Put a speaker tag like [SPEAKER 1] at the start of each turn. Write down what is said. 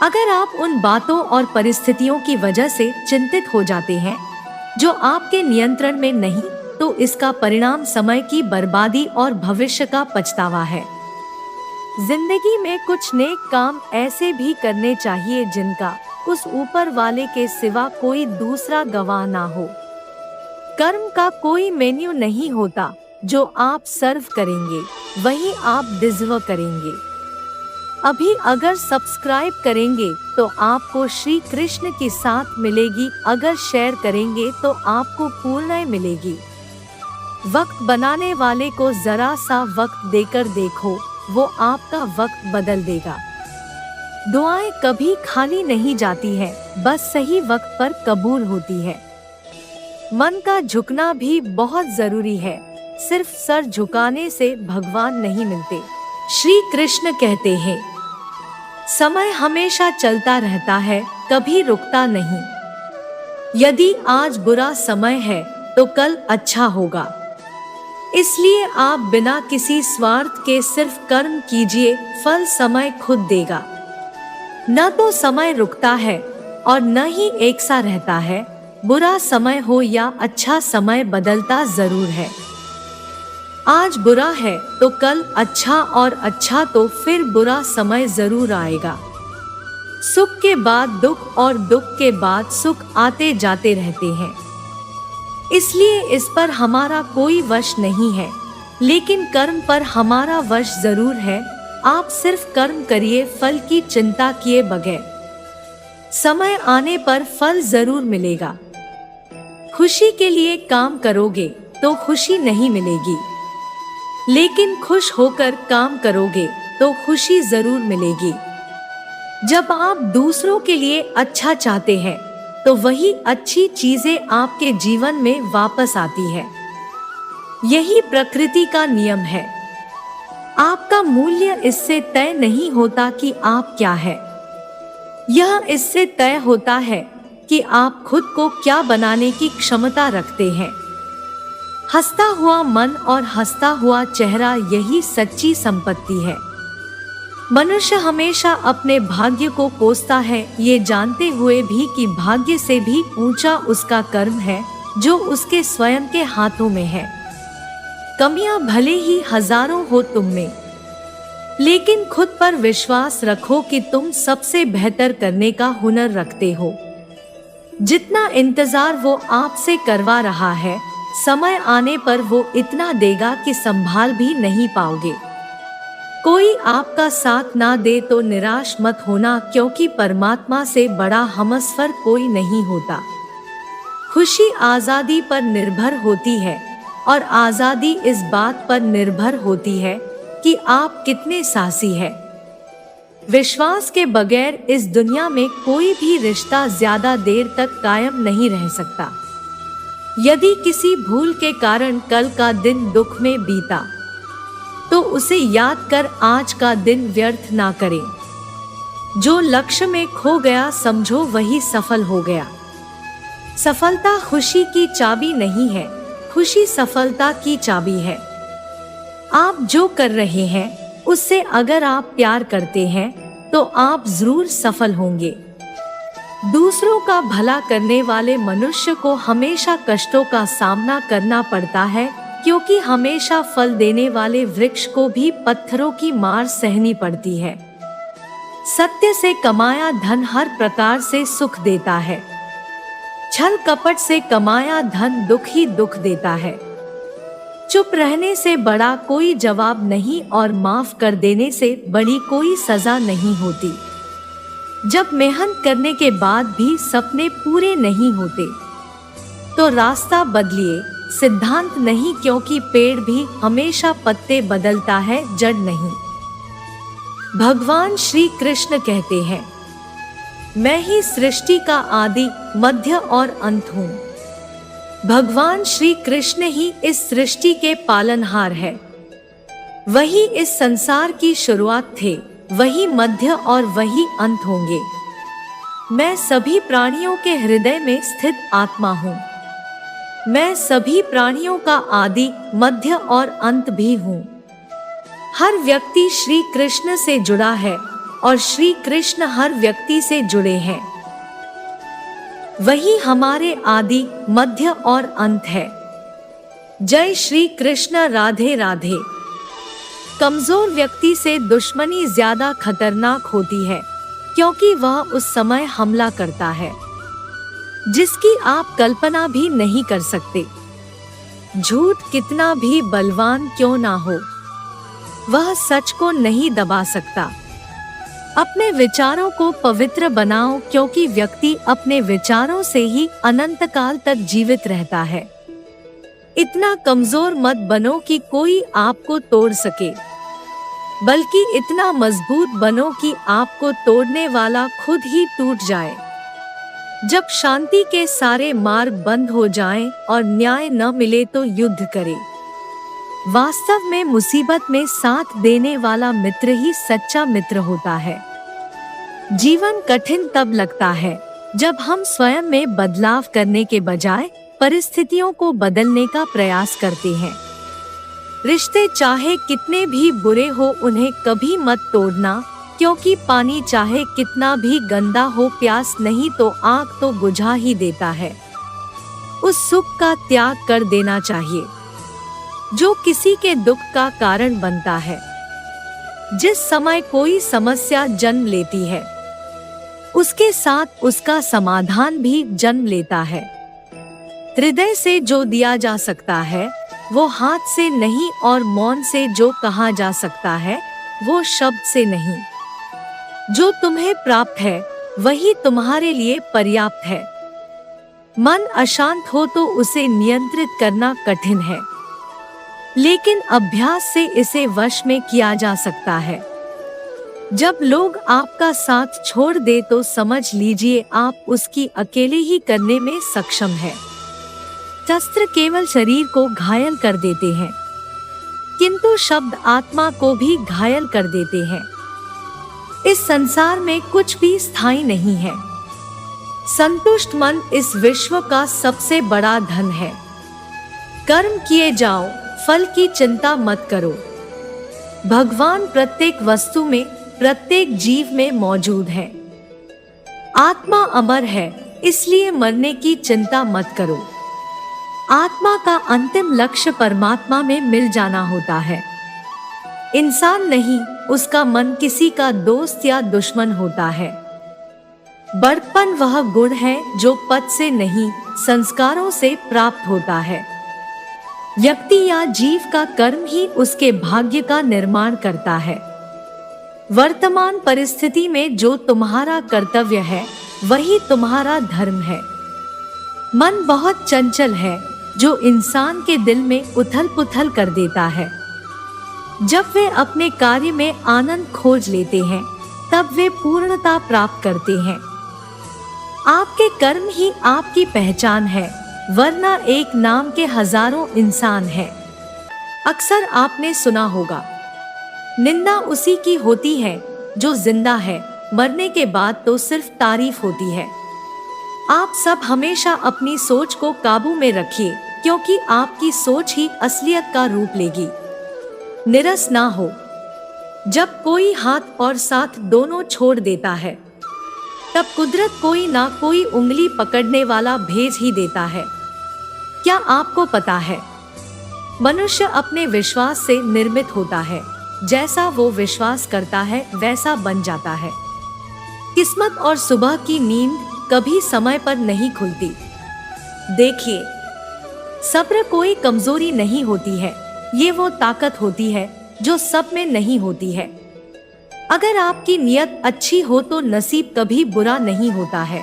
[SPEAKER 1] अगर आप उन बातों और परिस्थितियों की वजह से चिंतित हो जाते हैं जो आपके नियंत्रण में नहीं, तो इसका परिणाम समय की बर्बादी और भविष्य का पछतावा है। जिंदगी में कुछ नेक काम ऐसे भी करने चाहिए जिनका उस ऊपर वाले के सिवा कोई दूसरा गवाह ना हो। कर्म का कोई मेन्यू नहीं होता, जो आप सर्व करेंगे वही आप डिजर्व करेंगे। अभी अगर सब्सक्राइब करेंगे तो आपको श्री कृष्ण की साथ मिलेगी, अगर शेयर करेंगे तो आपको पूर्ण मिलेगी। वक्त बनाने वाले को जरा सा वक्त देकर देखो, वो आपका वक्त बदल देगा। दुआएं कभी खाली नहीं जाती है, बस सही वक्त पर कबूल होती है। मन का झुकना भी बहुत जरूरी है, सिर्फ सर झुकाने से भगवान नहीं मिलते। श्री कृष्ण कहते हैं, समय हमेशा चलता रहता है, कभी रुकता नहीं। यदि आज बुरा समय है तो कल अच्छा होगा। इसलिए आप बिना किसी स्वार्थ के सिर्फ कर्म कीजिए, फल समय खुद देगा। न तो समय रुकता है और न ही एक सा रहता है। बुरा समय हो या अच्छा समय बदलता जरूर है। आज बुरा है तो कल अच्छा, और अच्छा तो फिर बुरा समय जरूर आएगा। सुख के बाद दुख और दुख के बाद सुख आते जाते रहते हैं। इसलिए इस पर हमारा कोई वश नहीं है, लेकिन कर्म पर हमारा वश जरूर है। आप सिर्फ कर्म करिए, फल की चिंता किए बगैर। समय आने पर फल जरूर मिलेगा। खुशी के लिए काम करोगे तो खुशी नहीं मिलेगी, लेकिन खुश होकर काम करोगे तो खुशी जरूर मिलेगी। जब आप दूसरों के लिए अच्छा चाहते हैं तो वही अच्छी चीजें आपके जीवन में वापस आती है। यही प्रकृति का नियम है। आपका मूल्य इससे तय नहीं होता कि आप क्या है, यह इससे तय होता है कि आप खुद को क्या बनाने की क्षमता रखते हैं। हंसता हुआ मन और हंसता हुआ चेहरा, यही सच्ची संपत्ति है। मनुष्य हमेशा अपने भाग्य को कोसता है, ये जानते हुए भी कि भाग्य से भी ऊंचा उसका कर्म है जो उसके स्वयं के हाथों में है। कमियां भले ही हजारों हो तुम में, लेकिन खुद पर विश्वास रखो कि तुम सबसे बेहतर करने का हुनर रखते हो। जितना इंतजार वो आपसे करवा रहा है, समय आने पर वो इतना देगा कि संभाल भी नहीं पाओगे। कोई आपका साथ ना दे तो निराश मत होना, क्योंकि परमात्मा से बड़ा हमसफर कोई नहीं होता। खुशी आजादी पर निर्भर होती है, और आजादी इस बात पर निर्भर होती है कि आप कितने साहसी हैं। विश्वास के बगैर इस दुनिया में कोई भी रिश्ता ज्यादा देर तक कायम नहीं रह सकता। यदि किसी भूल के कारण कल का दिन दुख में बीता, तो उसे याद कर आज का दिन व्यर्थ ना करें। जो लक्ष्य में खो गया समझो वही सफल हो गया। सफलता खुशी की चाबी नहीं है, खुशी सफलता की चाबी है। आप जो कर रहे हैं उससे अगर आप प्यार करते हैं तो आप जरूर सफल होंगे। दूसरों का भला करने वाले मनुष्य को हमेशा कष्टों का सामना करना पड़ता है, क्योंकि हमेशा फल देने वाले वृक्ष को भी पत्थरों की मार सहनी पड़ती है। सत्य से कमाया धन हर प्रकार से सुख देता है, छल कपट से कमाया धन दुख ही दुख देता है। चुप रहने से बड़ा कोई जवाब नहीं, और माफ कर देने से बड़ी कोई सजा नहीं होती। जब मेहनत करने के बाद भी सपने पूरे नहीं होते तो रास्ता बदलिए, सिद्धांत नहीं, क्योंकि पेड़ भी हमेशा पत्ते बदलता है, जड़ नहीं। भगवान श्री कृष्ण कहते हैं, मैं ही सृष्टि का आदि मध्य और अंत हूँ। भगवान श्री कृष्ण ही इस सृष्टि के पालनहार है। वही इस संसार की शुरुआत थे, वही मध्य और वही अंत होंगे। मैं सभी प्राणियों के हृदय में स्थित आत्मा हूँ। मैं सभी प्राणियों का आदि मध्य और अंत भी हूँ। हर व्यक्ति श्री कृष्ण से जुड़ा है, और श्री कृष्ण हर व्यक्ति से जुड़े हैं। वही हमारे आदि, मध्य और अंत है। जय श्री कृष्ण। राधे राधे। कमजोर व्यक्ति से दुश्मनी ज्यादा खतरनाक होती है, क्योंकि वह उस समय हमला करता है जिसकी आप कल्पना भी नहीं कर सकते। झूठ कितना भी बलवान क्यों ना हो, वह सच को नहीं दबा सकता। अपने विचारों को पवित्र बनाओ, क्योंकि व्यक्ति अपने विचारों से ही अनंत काल तक जीवित रहता है। इतना कमजोर मत बनो कि कोई आपको तोड़ सके, बल्कि इतना मजबूत बनो कि आपको तोड़ने वाला खुद ही टूट जाए। जब शांति के सारे मार्ग बंद हो जाएं और न्याय न मिले तो युद्ध करें। वास्तव में मुसीबत में साथ देने वाला मित्र ही सच्चा मित्र होता है। जीवन कठिन तब लगता है जब हम स्वयं में बदलाव करने के बजाय परिस्थितियों को बदलने का प्रयास करते हैं। रिश्ते चाहे कितने भी बुरे हो, उन्हें कभी मत तोड़ना, क्योंकि पानी चाहे कितना भी गंदा हो, प्यास नहीं तो आग तो बुझा ही देता है। उस सुख का त्याग कर देना चाहिए जो किसी के दुख का कारण बनता है। जिस समय कोई समस्या जन्म लेती है, उसके साथ उसका समाधान भी जन्म लेता है। हृदय से जो दिया जा सकता है वो हाथ से नहीं, और मौन से जो कहा जा सकता है वो शब्द से नहीं। जो तुम्हें प्राप्त है वही तुम्हारे लिए पर्याप्त है। मन अशांत हो तो उसे नियंत्रित करना कठिन है, लेकिन अभ्यास से इसे वश में किया जा सकता है। जब लोग आपका साथ छोड़ दे तो समझ लीजिए आप उसकी अकेले ही करने में सक्षम है। शस्त्र केवल शरीर को घायल कर देते हैं, किंतु शब्द आत्मा को भी घायल कर देते हैं। इस संसार में कुछ भी स्थायी नहीं है। संतुष्ट मन इस विश्व का सबसे बड़ा धन है। कर्म किए जाओ, फल की चिंता मत करो। भगवान प्रत्येक वस्तु में, प्रत्येक जीव में मौजूद है। आत्मा अमर है, इसलिए मरने की चिंता मत करो। आत्मा का अंतिम लक्ष्य परमात्मा में मिल जाना होता है। इंसान नहीं, उसका मन किसी का दोस्त या दुश्मन होता है। बड़प्पन वह गुण है जो पद से नहीं, संस्कारों से प्राप्त होता है। व्यक्ति या जीव का कर्म ही उसके भाग्य का निर्माण करता है। वर्तमान परिस्थिति में जो तुम्हारा कर्तव्य है वही तुम्हारा धर्म है। मन बहुत चंचल है, जो इंसान के दिल में उथल पुथल कर देता है। जब वे अपने कार्य में आनंद खोज लेते हैं, तब वे पूर्णता प्राप्त करते हैं। आपके कर्म ही आपकी पहचान है, वरना एक नाम के हजारों इंसान हैं। अक्सर आपने सुना होगा, निंदा उसी की होती है जो जिंदा है, मरने के बाद तो सिर्फ तारीफ होती है। आप सब हमेशा अपनी सोच को काबू में रखिए, क्योंकि आपकी सोच ही असलियत का रूप लेगी। निराश ना हो। जब कोई हाथ और साथ दोनों छोड़ देता है, तब कुदरत कोई ना कोई उंगली पकड़ने वाला भेज ही देता है। क्या आपको पता है, मनुष्य अपने विश्वास से निर्मित होता है। जैसा वो विश्वास करता है वैसा बन जाता है। किस्मत और सुबह की नींद कभी समय पर नहीं खुलती। देखिए, सब्र कोई कमजोरी नहीं होती है, ये वो ताकत होती है जो सब में नहीं होती है। अगर आपकी नियत अच्छी हो तो नसीब कभी बुरा नहीं होता है।